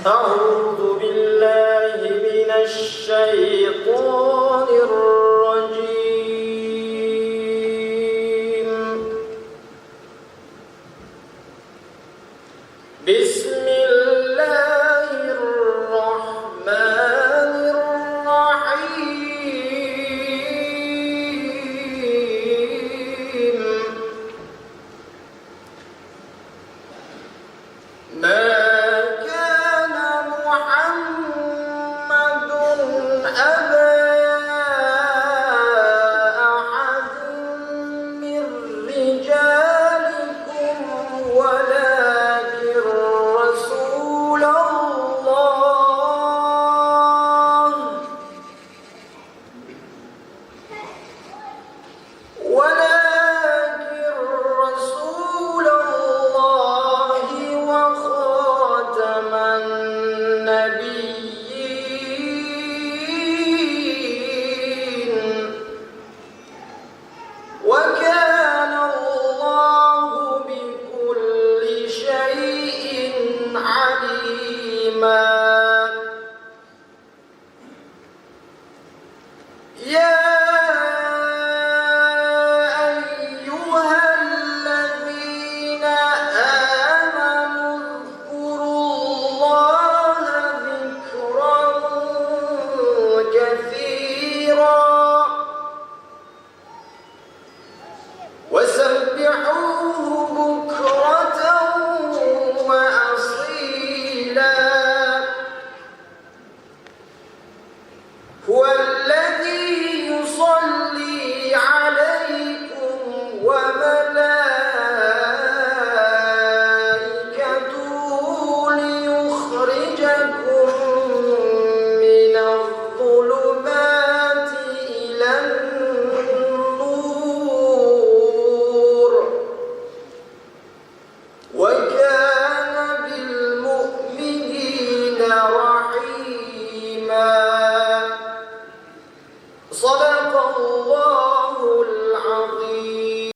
أعوذ بالله من الشيطان الرجيم. بسم الله الرحمن الرحيم. ما كان محمد أبا أحد من رجالكم ولكن رسول الله وخاتم النبيين وكان الله بكل شيء عليما. يا أيها الذين آمنوا اذكروا الله ذكرا كثيرا وسبحوه بكرة وأصيلا. هو الذي يصلي عليكم وملائكته ليخرجكم من الظلمات إلى النور وكان بالمؤمنين رحيما. صدق الله